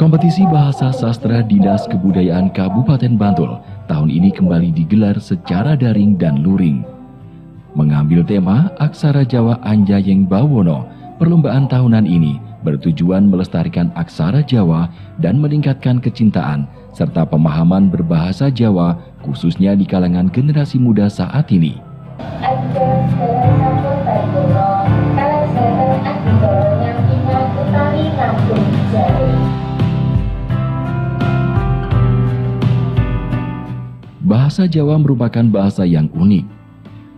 Kompetisi Bahasa Sastra Dinas Kebudayaan Kabupaten Bantul tahun ini kembali digelar secara daring dan luring. Mengambil tema Aksara Jawa Anjayeng Bawono, perlombaan tahunan ini bertujuan melestarikan aksara Jawa dan meningkatkan kecintaan serta pemahaman berbahasa Jawa khususnya di kalangan generasi muda saat ini. Bahasa Jawa merupakan bahasa yang unik.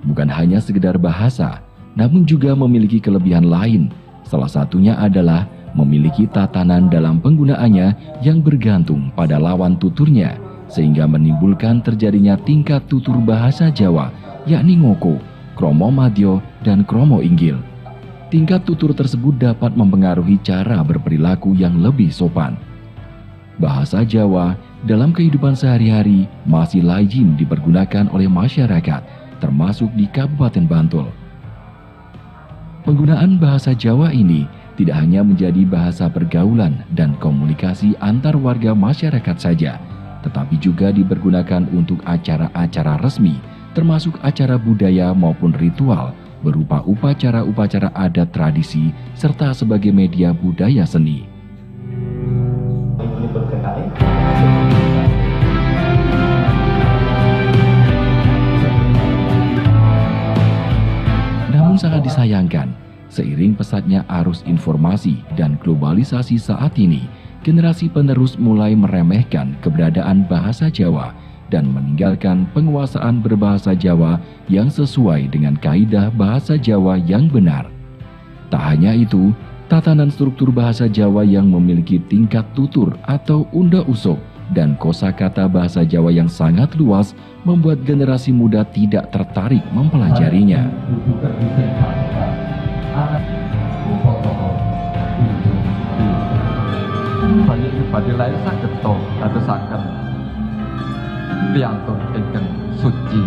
Bukan hanya sekedar bahasa, namun juga memiliki kelebihan lain. Salah satunya adalah memiliki tatanan dalam penggunaannya yang bergantung pada lawan tuturnya, sehingga menimbulkan terjadinya tingkat tutur bahasa Jawa, yakni ngoko, kromo madyo, dan kromo inggil. Tingkat tutur tersebut dapat mempengaruhi cara berperilaku yang lebih sopan. Bahasa Jawa dalam kehidupan sehari-hari masih lazim dipergunakan oleh masyarakat, termasuk di Kabupaten Bantul. Penggunaan bahasa Jawa ini tidak hanya menjadi bahasa pergaulan dan komunikasi antar warga masyarakat saja, tetapi juga dipergunakan untuk acara-acara resmi, termasuk acara budaya maupun ritual, berupa upacara-upacara adat tradisi, serta sebagai media budaya seni. Namun sangat disayangkan, seiring pesatnya arus informasi dan globalisasi saat ini, generasi penerus mulai meremehkan keberadaan bahasa Jawa dan meninggalkan penguasaan berbahasa Jawa yang sesuai dengan kaidah bahasa Jawa yang benar. Tak hanya itu, tatanan struktur bahasa Jawa yang memiliki tingkat tutur atau unda-usuk dan kosakata bahasa Jawa yang sangat luas membuat generasi muda tidak tertarik mempelajarinya. Badhe lair saged to dadosaken priyantun ingkang suci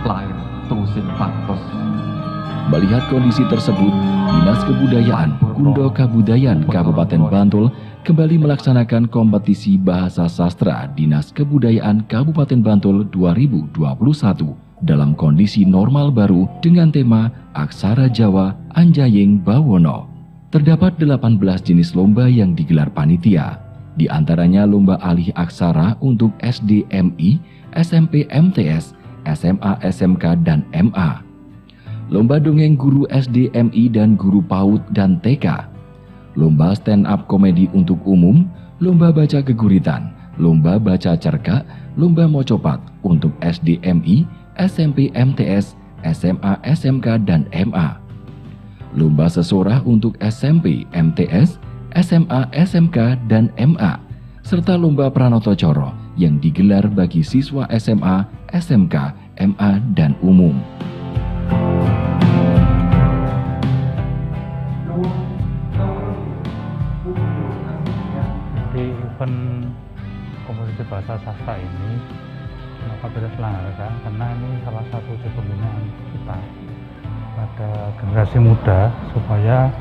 lair tusin patos. Melihat kondisi tersebut, Dinas Kebudayaan Kundo Kabudayan Kabupaten Bantul kembali melaksanakan kompetisi Bahasa Sastra Dinas Kebudayaan Kabupaten Bantul 2021 dalam kondisi normal baru dengan tema Aksara Jawa Anjayeng Bawono. Terdapat 18 jenis lomba yang digelar panitia, di antaranya lomba alih aksara untuk SDMI, SMP MTS, SMA SMK dan MA. Lomba dongeng guru SDMI dan guru PAUD dan TK. Lomba stand up komedi untuk umum, lomba baca geguritan, lomba baca cerkak, lomba mocopat untuk SDMI, SMP MTS, SMA SMK dan MA. Lomba sesorah untuk SMP MTS, SMA SMK dan MA, serta lomba pranoto coro yang digelar bagi siswa SMA, SMK, MA dan umum. Di event kompetisi bahasa sastra ini kenapa kita selenggarakan? Karena ini salah satu pembinaan kita pada generasi muda supaya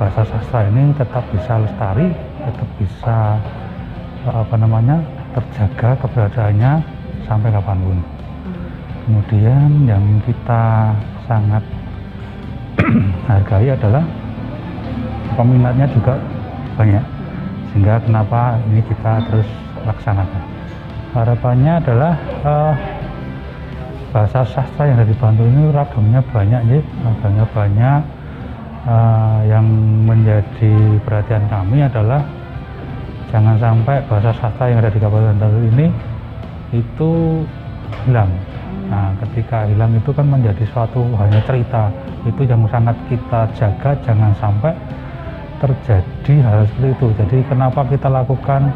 bahasa sastra ini tetap bisa lestari, tetap bisa terjaga keberadaannya sampai kapanpun. Kemudian yang kita sangat hargai adalah peminatnya juga banyak, sehingga kenapa ini kita terus laksanakan. Harapannya adalah bahasa sastra yang ada di Bantul ini ragamnya banyak, ragamnya banyak. Yang menjadi perhatian kami adalah jangan sampai bahasa sastra yang ada di Kabupaten Bantul ini itu hilang. Nah, ketika hilang itu kan menjadi suatu hanya cerita, itu yang sangat kita jaga jangan sampai terjadi hal seperti itu. Jadi kenapa kita lakukan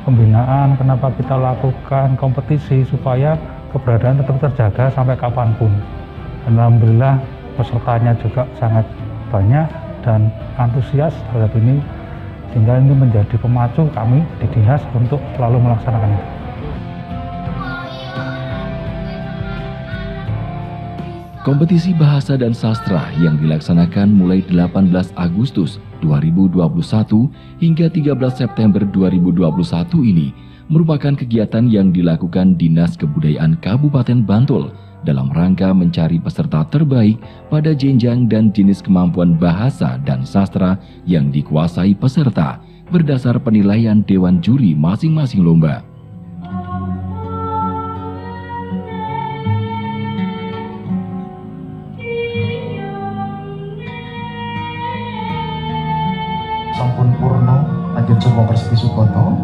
pembinaan, kenapa kita lakukan kompetisi supaya keberadaan tetap terjaga sampai kapanpun. Alhamdulillah pesertanya juga sangat banyak dan antusias terhadap ini, sehingga ini menjadi pemacu kami di dinas untuk selalu melaksanakan itu. Kompetisi bahasa dan sastra yang dilaksanakan mulai 18 Agustus 2021 hingga 13 September 2021 ini merupakan kegiatan yang dilakukan Dinas Kebudayaan Kabupaten Bantul dalam rangka mencari peserta terbaik pada jenjang dan jenis kemampuan bahasa dan sastra yang dikuasai peserta berdasar penilaian Dewan Juri masing-masing lomba. Sampun purna Ajeng Jowo Persiki Sukoto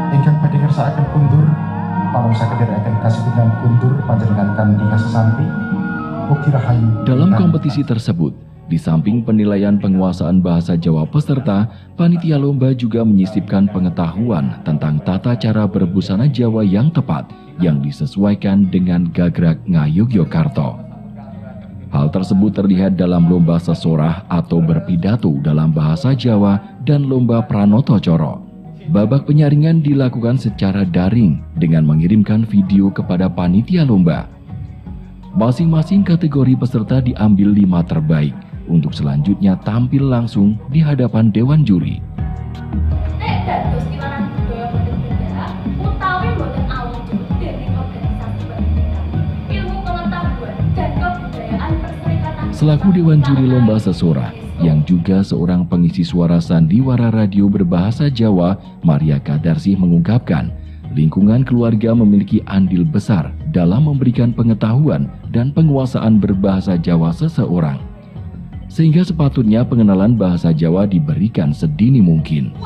ingkang badhe ngersakaken kundur pamongsake dherekaken kasebutipun kundur panjenengan kanthi kasesampi ugi rahayu. Dalam kompetisi tersebut, di samping penilaian penguasaan bahasa Jawa peserta, panitia lomba juga menyisipkan pengetahuan tentang tata cara berbusana Jawa yang tepat yang disesuaikan dengan gagrag Ngayogyakarta. Hal tersebut terlihat dalam lomba sesorah atau berpidato dalam bahasa Jawa dan lomba Pranoto Coro. Babak penyaringan dilakukan secara daring dengan mengirimkan video kepada panitia lomba. Masing-masing kategori peserta diambil 5 terbaik untuk selanjutnya tampil langsung di hadapan Dewan Juri. Selaku Dewan Juri Lomba Sesorah, yang juga seorang pengisi suara sandiwara radio berbahasa Jawa, Maria Kadarsih mengungkapkan, lingkungan keluarga memiliki andil besar dalam memberikan pengetahuan dan penguasaan berbahasa Jawa seseorang. Sehingga sepatutnya pengenalan bahasa Jawa diberikan sedini mungkin.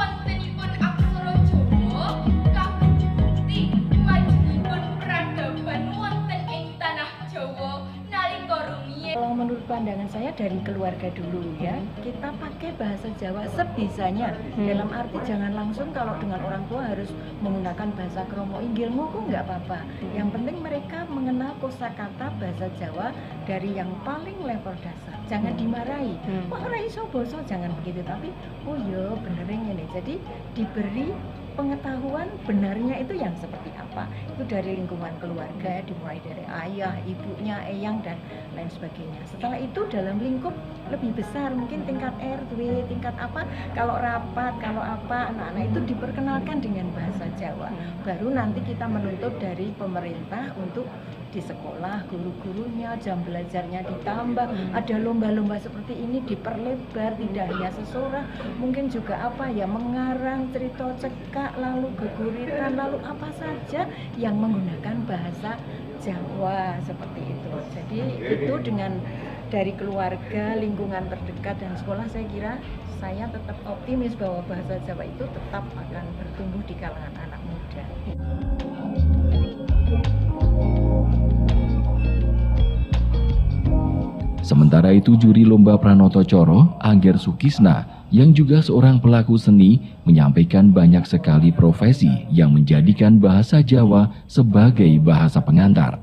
Menurut pandangan saya dari keluarga dulu ya, kita pakai bahasa Jawa sebisanya. Dalam arti jangan langsung kalau dengan orang tua harus menggunakan bahasa kromo inggilmu kok nggak apa-apa. Yang penting mereka mengenal kosakata bahasa Jawa dari yang paling level dasar. Jangan dimarahi. Wah, ora iso basa, jangan begitu, tapi oh ya benerin ini. Jadi diberi pengetahuan benarnya itu yang seperti apa. Itu dari lingkungan keluarga, dimulai dari ayah, ibunya, eyang, dan lain sebagainya. Setelah itu dalam lingkup lebih besar, mungkin tingkat RW, tingkat apa, kalau rapat, kalau apa, anak-anak itu diperkenalkan dengan bahasa Jawa. Baru nanti kita menuntut dari pemerintah untuk di sekolah, guru-gurunya, jam belajarnya ditambah, ada lomba-lomba seperti ini diperlebar, tidak hanya sesorah, mungkin juga apa ya, mengarang, cerita cekak, lalu geguritan, lalu apa saja yang menggunakan bahasa Jawa seperti itu. Jadi itu dengan dari keluarga, lingkungan terdekat dan sekolah, saya kira saya tetap optimis bahwa bahasa Jawa itu tetap akan bertumbuh di kalangan anak muda. Sementara itu juri lomba Pranoto Coro, Angger Sukisna, yang juga seorang pelaku seni, menyampaikan banyak sekali profesi yang menjadikan bahasa Jawa sebagai bahasa pengantar.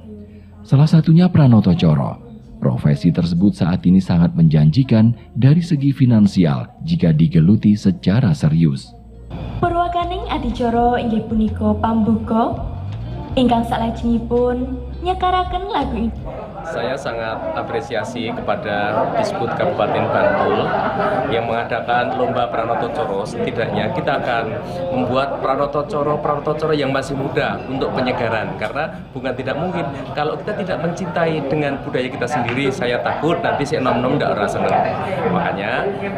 Salah satunya Pranoto Coro. Profesi tersebut saat ini sangat menjanjikan dari segi finansial jika digeluti secara serius. Purwakaning adicara inggih punika pambuka ingkang salajengipun nyekaraken lagu ini. Saya sangat apresiasi kepada Disput Kabupaten Bantul yang mengadakan lomba Pranoto Coro. Setidaknya kita akan membuat Pranoto Coro yang masih muda untuk penyegaran. Karena bukan tidak mungkin kalau kita tidak mencintai dengan budaya kita sendiri, saya takut nanti si nom-nom tidak rasa senang. Makanya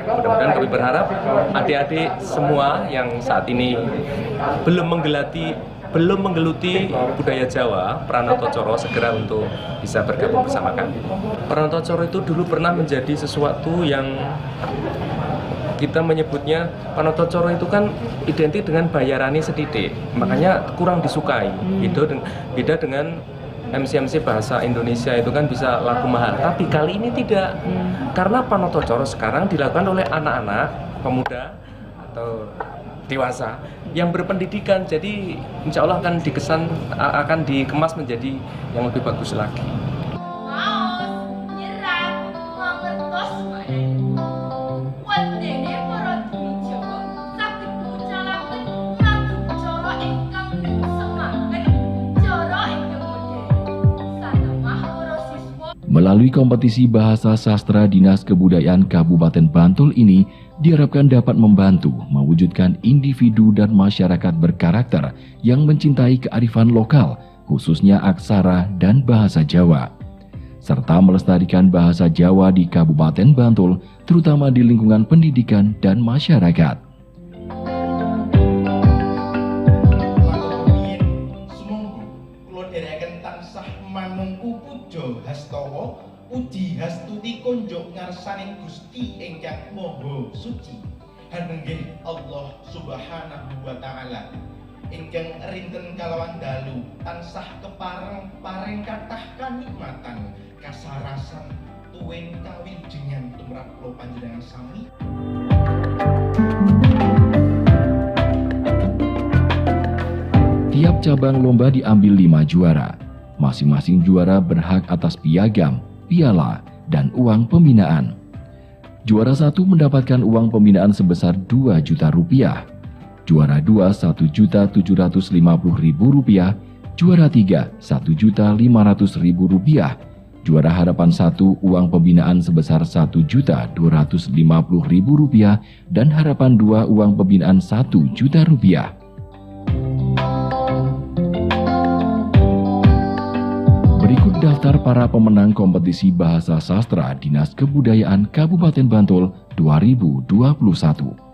mudah-mudahan kami berharap adik-adik semua yang saat ini belum menggeluti budaya Jawa, Pranoto Coro segera untuk bisa bergabung bersama kami. Pranoto Coro itu dulu pernah menjadi sesuatu yang kita menyebutnya, Pranoto Coro itu kan identik dengan bayarani sedidik, makanya kurang disukai. Beda dengan MC-MC bahasa Indonesia itu kan bisa laku mahal, tapi kali ini tidak. Karena Pranoto Coro sekarang dilakukan oleh anak-anak, pemuda atau dewasa yang berpendidikan, jadi insya Allah akan dikemas menjadi yang lebih bagus lagi. Melalui kompetisi bahasa sastra Dinas Kebudayaan Kabupaten Bantul ini diharapkan dapat membantu mewujudkan individu dan masyarakat berkarakter yang mencintai kearifan lokal, khususnya aksara dan bahasa Jawa, serta melestarikan bahasa Jawa di Kabupaten Bantul, terutama di lingkungan pendidikan dan masyarakat. Uji hastuti konjok ngarsaning Gusti ingkang Maha Suci. Hanenggih Allah Subhanahu wa taala ingkang rinten kalawan dalu tansah kepareng paring kathah kanikmatan kasarasan tuwin kawijengan tumrap kula panjenengan sami. Tiap cabang lomba diambil 5 juara. Masing-masing juara berhak atas piagam, piala, dan uang pembinaan. Juara 1 mendapatkan uang pembinaan sebesar 2 juta rupiah. Juara 2 1.750.000 rupiah. Juara 3 1.500.000 rupiah. Juara harapan 1 uang pembinaan sebesar 1.250.000 rupiah dan harapan 2 uang pembinaan 1 juta rupiah. Berikut daftar para pemenang kompetisi bahasa sastra Dinas Kebudayaan Kabupaten Bantul 2021.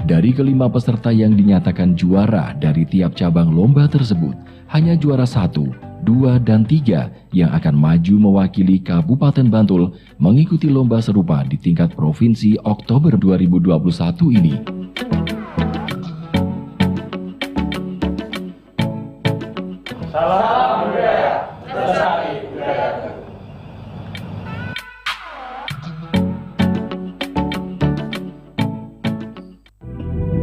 Dari kelima peserta yang dinyatakan juara dari tiap cabang lomba tersebut, hanya juara 1, 2, dan 3 yang akan maju mewakili Kabupaten Bantul mengikuti lomba serupa di tingkat provinsi Oktober 2021 ini. Salam